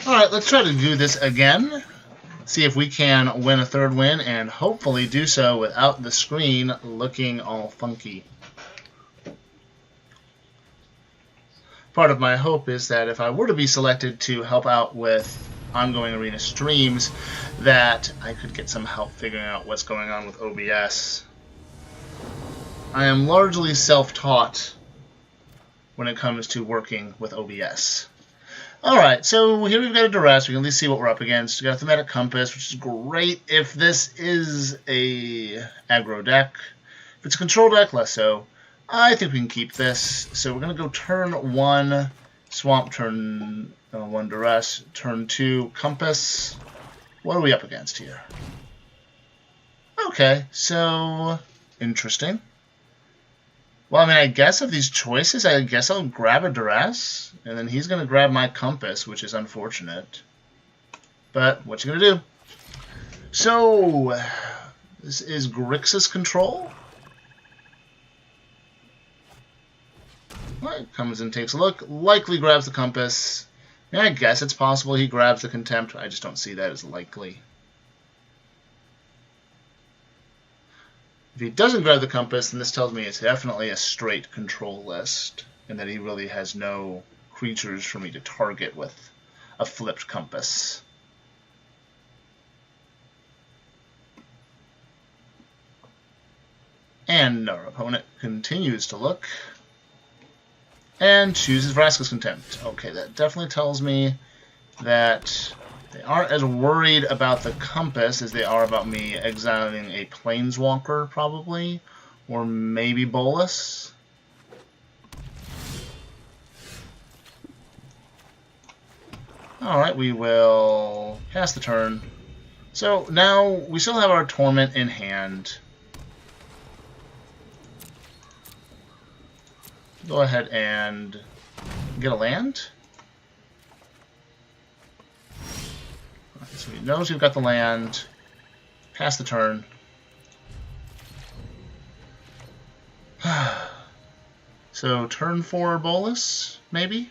Alright, let's try to do this again. See if we can win a third win, and hopefully do so without the screen looking all funky. Part of my hope is that if I were to be selected to help out with ongoing arena streams, that I could get some help figuring out what's going on with OBS. I am largely self-taught when it comes to working with OBS. Alright, so here we've got a Duress. We can at least see what we're up against. We've got a Thematic Compass, which is great if this is a aggro deck. If it's a control deck, less so. I think we can keep this. So we're going to go turn 1 Swamp, turn 1 Duress, turn 2 Compass. What are we up against here? Okay, so interesting. Well, I mean, I guess of these choices, I guess I'll grab a Duress, and then he's going to grab my Compass, which is unfortunate. But what you going to do? So, this is Grixis control. Right, comes and takes a look, likely grabs the Compass. Yeah, I guess it's possible he grabs the Contempt. I just don't see that as likely. If he doesn't grab the Compass, then this tells me it's definitely a straight control list, and that he really has no creatures for me to target with a flipped Compass. And our opponent continues to look and chooses Vraska's Contempt. Okay, that definitely tells me that they aren't as worried about the Compass as they are about me exiling a Planeswalker, probably, or maybe Bolas. Alright, we will pass the turn. So now we still have our Torment in hand. Go ahead and get a land. So he knows we've got the land. Pass the turn. So turn 4 Bolas, maybe?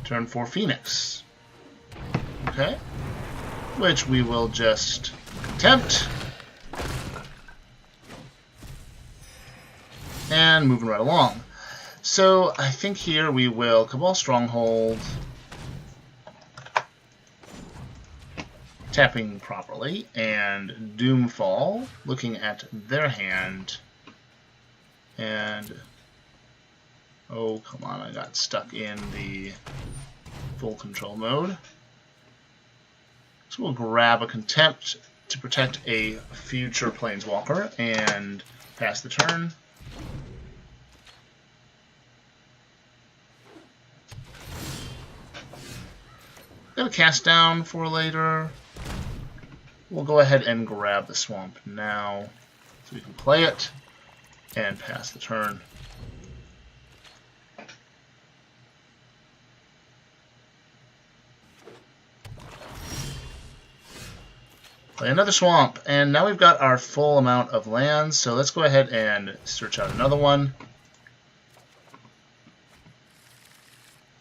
Turn 4 Phoenix. Okay. Which we will just Contempt. And moving right along. So I think here we will Cabal Stronghold, tapping properly, and Doomfall, looking at their hand, and oh come on, I got stuck in the full control mode. So we'll grab a Contempt to protect a future Planeswalker and pass the turn. Got a Cast Down for later. We'll go ahead and grab the Swamp now so we can play it and pass the turn. Play another Swamp, and now we've got our full amount of lands, so let's go ahead and search out another one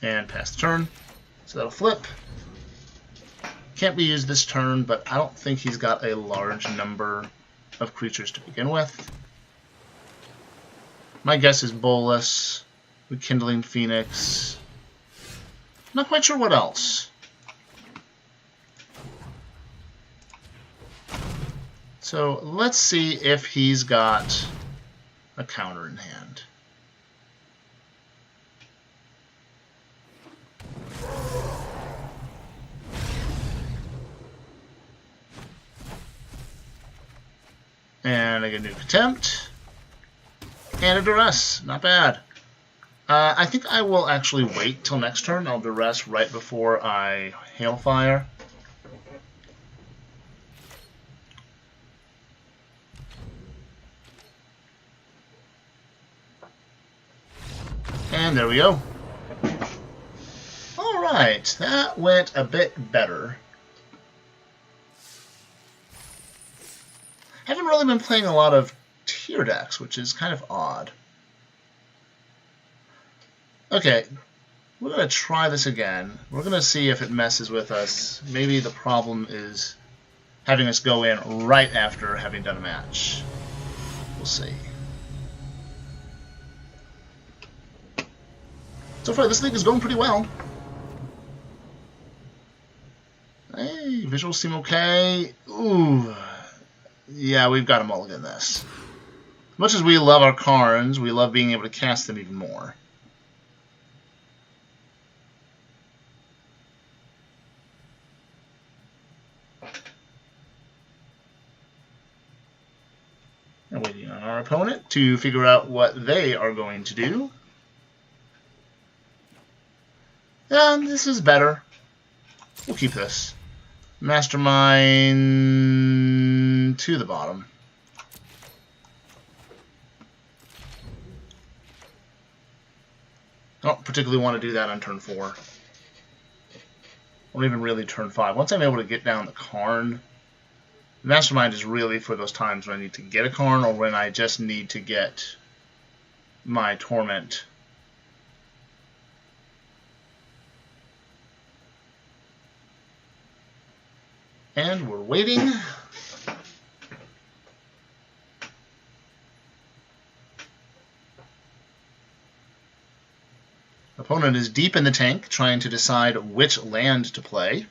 and pass the turn. So that'll flip. Can't be used this turn, but I don't think he's got a large number of creatures to begin with. My guess is Bolas, Rekindling Phoenix. Not quite sure what else. So let's see if he's got a counter in hand. And I get a new Contempt. And a Duress. Not bad. I think I will actually wait till next turn. I'll Duress right before I Hailfire. And there we go. Alright, that went a bit better. Haven't really been playing a lot of tier decks, which is kind of odd. Okay, we're going to try this again. We're going to see if it messes with us. Maybe the problem is having us go in right after having done a match. We'll see. So far, this league is going pretty well. Hey, visuals seem okay. Ooh. Yeah, we've got to mulligan this. As much as we love our Karns, we love being able to cast them even more. And waiting on our opponent to figure out what they are going to do. And this is better. We'll keep this. Mastermind to the bottom. I don't particularly want to do that on turn 4. Or even really turn 5. Once I'm able to get down the Karn, Mastermind is really for those times when I need to get a Karn or when I just need to get my Torment. And we're waiting. Opponent is deep in the tank, trying to decide which land to play.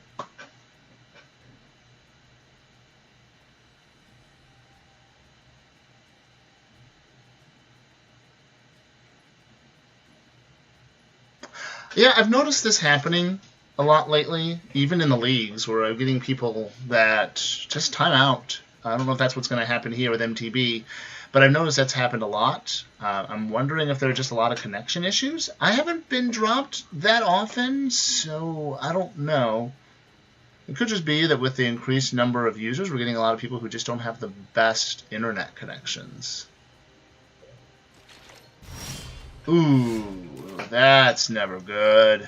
Yeah, I've noticed this happening a lot lately, even in the leagues, where I'm getting people that just time out. I don't know if that's what's going to happen here with MTB, but I've noticed that's happened a lot. I'm wondering if there are just a lot of connection issues. I haven't been dropped that often, so I don't know. It could just be that with the increased number of users, we're getting a lot of people who just don't have the best internet connections. Ooh, that's never good.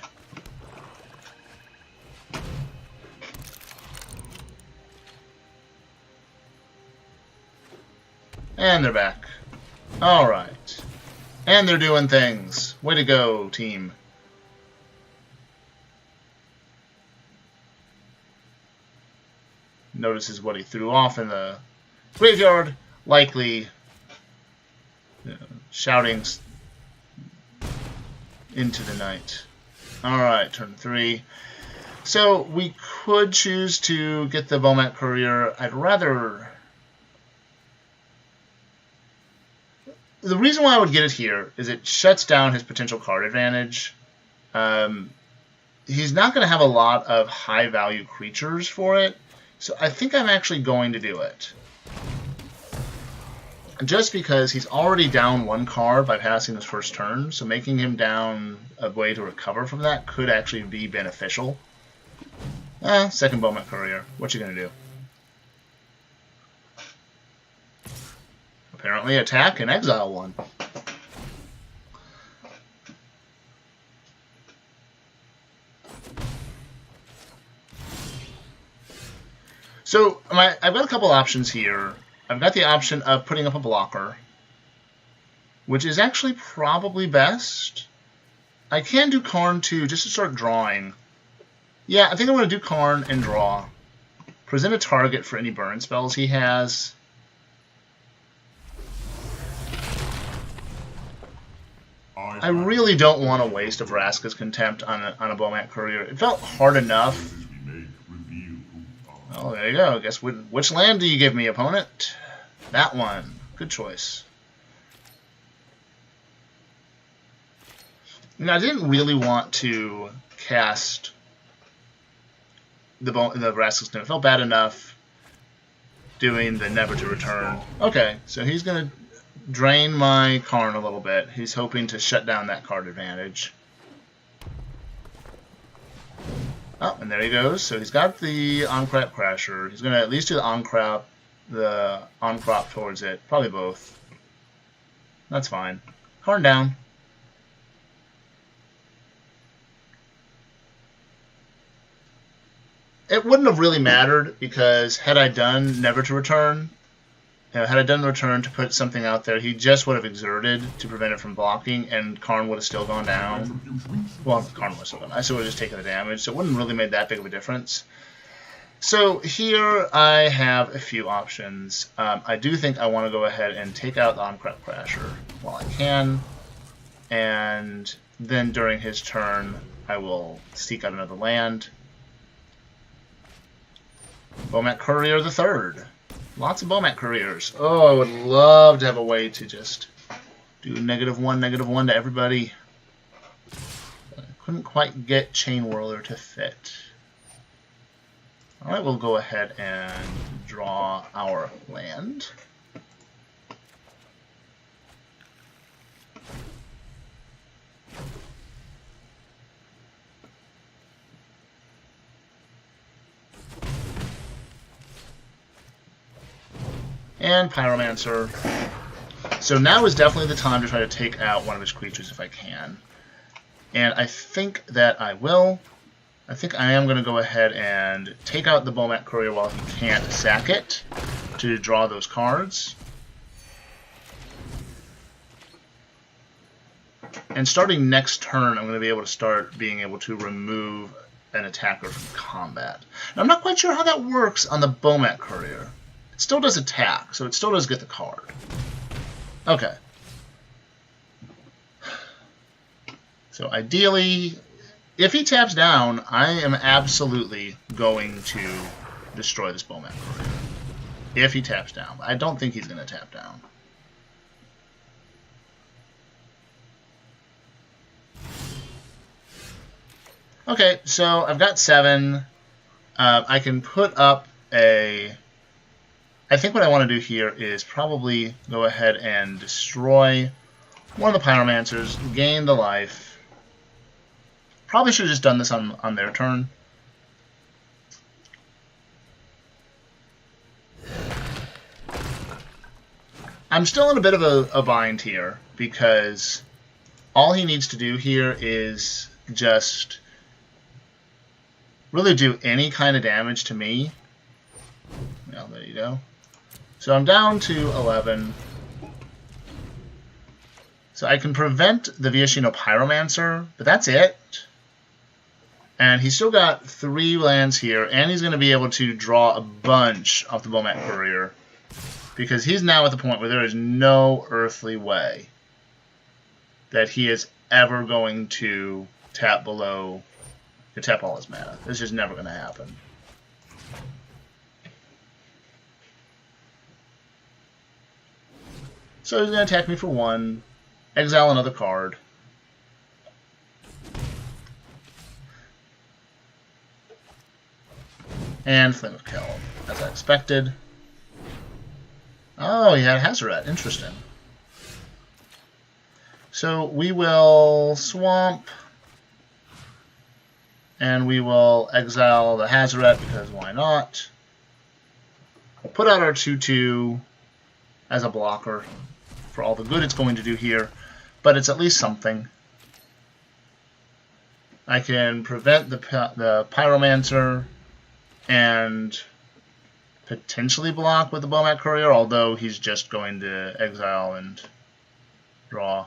And they're back. Alright. And they're doing things. Way to go, team. Notices what he threw off in the graveyard. Likely shouting into the night. Alright, turn 3. So we could choose to get the Bomat Courier. I'd rather... The reason why I would get it here is it shuts down his potential card advantage. He's not going to have a lot of high-value creatures for it, so I think I'm actually going to do it. Just because he's already down 1 card by passing his first turn, so making him down a way to recover from that could actually be beneficial. Second Bomat Courier. What you going to do? Apparently attack and exile 1. So I've got a couple options here. I've got the option of putting up a blocker, which is actually probably best. I can do Karn too, just to start drawing. Yeah, I think I'm going to do Karn and draw. Present a target for any burn spells he has. I really don't want to waste a Vraska's Contempt on a Bomat Courier. It felt hard enough. Oh, there you go. Guess which land do you give me, opponent? That one. Good choice. Now, I didn't really want to cast the Vraska's Contempt. It felt bad enough doing the Never to Return. Okay, so he's going to drain my Karn a little bit. He's hoping to shut down that card advantage. Oh, and there he goes. So he's got the On-Crop Crasher. He's going to at least do the On-Crop towards it. Probably both. That's fine. Karn down. It wouldn't have really mattered because had I done Never to Return, had I done the return to put something out there, he just would have exerted to prevent it from blocking, and Karn would have still gone down. Well, Karn would have still gone down. I still would have just taken the damage, so it wouldn't really made that big of a difference. So here I have a few options. I do think I want to go ahead and take out the Omcrep Crasher while I can, and then during his turn I will seek out another land. Bomat Courier III. Lots of Bomat Couriers. Oh, I would love to have a way to just do -1 to everybody. I couldn't quite get Chain Whirler to fit. Alright, we'll go ahead and draw our land. And Pyromancer. So now is definitely the time to try to take out one of his creatures if I can. And I think that I will. I think I am going to go ahead and take out the Bomat Courier while he can't sack it to draw those cards. And starting next turn, I'm going to be able to start being able to remove an attacker from combat. Now, I'm not quite sure how that works on the Bomat Courier. It still does attack, so it still does get the card. Okay. So ideally, if he taps down, I am absolutely going to destroy this Bomat Courier. If he taps down. I don't think he's going to tap down. Okay, so I've got 7. I can put up a... I think what I want to do here is probably go ahead and destroy one of the Pyromancers, gain the life. Probably should have just done this on their turn. I'm still in a bit of a bind here, because all he needs to do here is just really do any kind of damage to me. Well, there you go. So I'm down to 11. So I can prevent the Viashino Pyromancer, but that's it. And he's still got 3 lands here, and he's going to be able to draw a bunch off the Bomat Courier, because he's now at the point where there is no earthly way that he is ever going to tap below, to tap all his mana. It's just never going to happen. So he's going to attack me for 1, exile another card. And Flame of Kelm, as I expected. Oh, he had Hazoret. Interesting. So we will swamp, and we will exile the Hazoret, because why not? Put out our 2/2 as a blocker for all the good it's going to do here, but it's at least something. I can prevent the Pyromancer and potentially block with the Bomat Courier, although he's just going to exile and draw.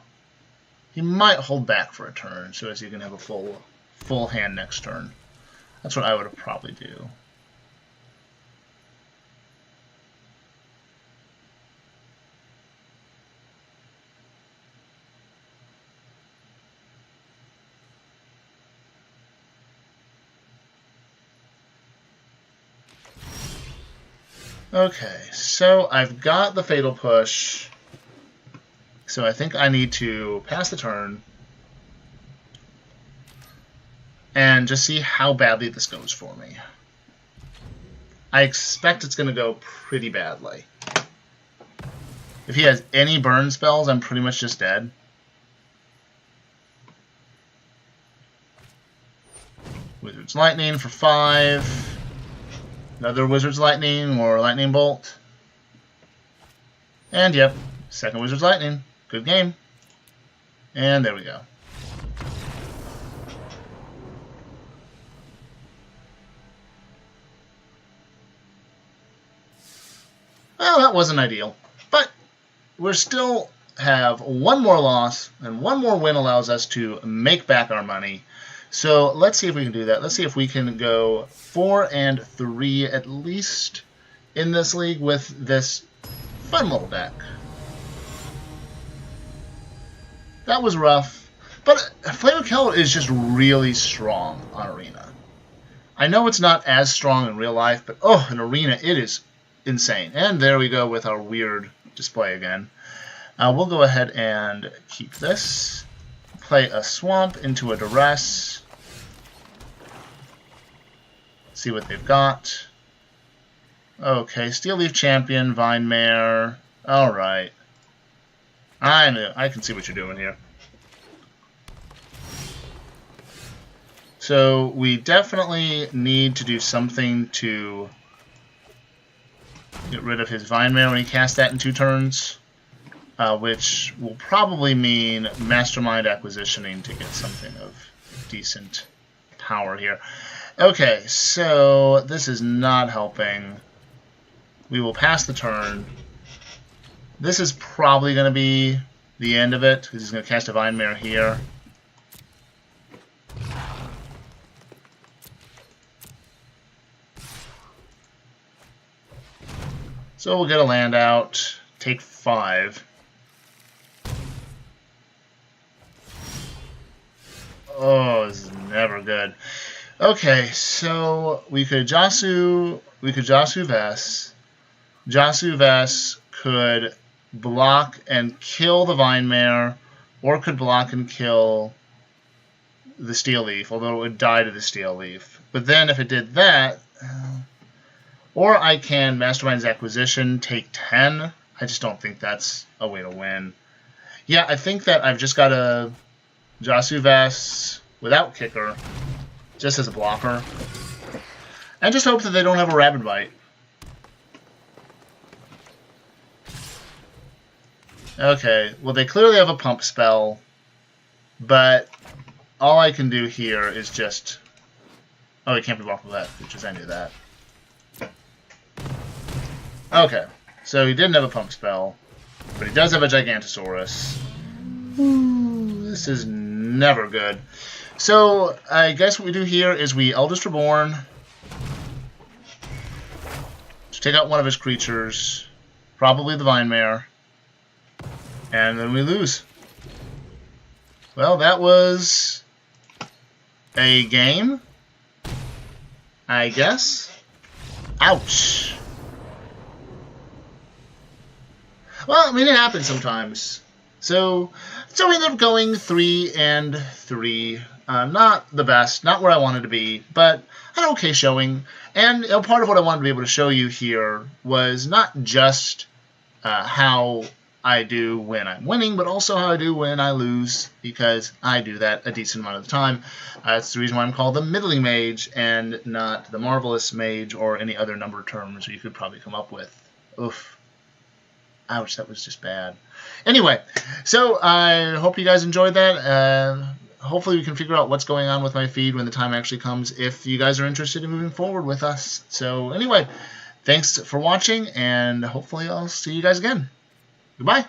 He might hold back for a turn, so as he can have a full hand next turn. That's what I would probably do. Okay, so I've got the Fatal Push, so I think I need to pass the turn and just see how badly this goes for me. I expect it's going to go pretty badly. If he has any burn spells, I'm pretty much just dead. Wizard's Lightning for 5. Another Wizard's Lightning or Lightning Bolt. And yep, second Wizard's Lightning. Good game. And there we go. Well, that wasn't ideal. But we're still have one more loss, and one more win allows us to make back our money. So let's see if we can do that. Let's see if we can go 4-3 at least in this league with this fun little deck. That was rough, but Flame of Keller is just really strong on Arena. I know it's not as strong in real life, but oh, in Arena it is insane. And there we go with our weird display again. We'll go ahead and keep this. Play a Swamp into a Duress. See what they've got. Okay, Steel Leaf Champion, Vine Mare. Alright. I can see what you're doing here. So we definitely need to do something to get rid of his Vine Mare when he casts that in 2 turns. Which will probably mean Mastermind acquisitioning to get something of decent power here. Okay, so this is not helping. We will pass the turn. This is probably going to be the end of it, because he's going to cast a Vine Mare here. So we'll get a land out, take 5. Oh, this is never good. Okay, so we could Jasu Vess. Jasu Vess could block and kill the Vine Mare, or could block and kill the Steel Leaf, although it would die to the Steel Leaf. But then if it did that, or I can Mastermind's Acquisition, take 10. I just don't think that's a way to win. Yeah, I think that I've just got to Jasu Vess without Kicker, just as a blocker. And just hope that they don't have a Rabid Bite. Okay, well they clearly have a Pump spell, but all I can do here is just... Oh, it can't be blocked with that, which is I knew that. Okay, so he didn't have a Pump spell, but he does have a Gigantosaurus. Ooh, this is never good. So, I guess what we do here is we Eldest Reborn. Just take out one of his creatures. Probably the Vine Mare. And then we lose. Well, that was a game, I guess. Ouch. Well, I mean, it happens sometimes. So we ended up going 3-3. Not the best, not where I wanted to be, but an okay showing. And part of what I wanted to be able to show you here was not just how I do when I'm winning, but also how I do when I lose, because I do that a decent amount of the time. That's the reason why I'm called the Middling Mage and not the Marvelous Mage or any other number of terms you could probably come up with. Oof. Ouch, that was just bad. Anyway, so I hope you guys enjoyed that. Hopefully we can figure out what's going on with my feed when the time actually comes, if you guys are interested in moving forward with us. So anyway, thanks for watching, and hopefully I'll see you guys again. Goodbye.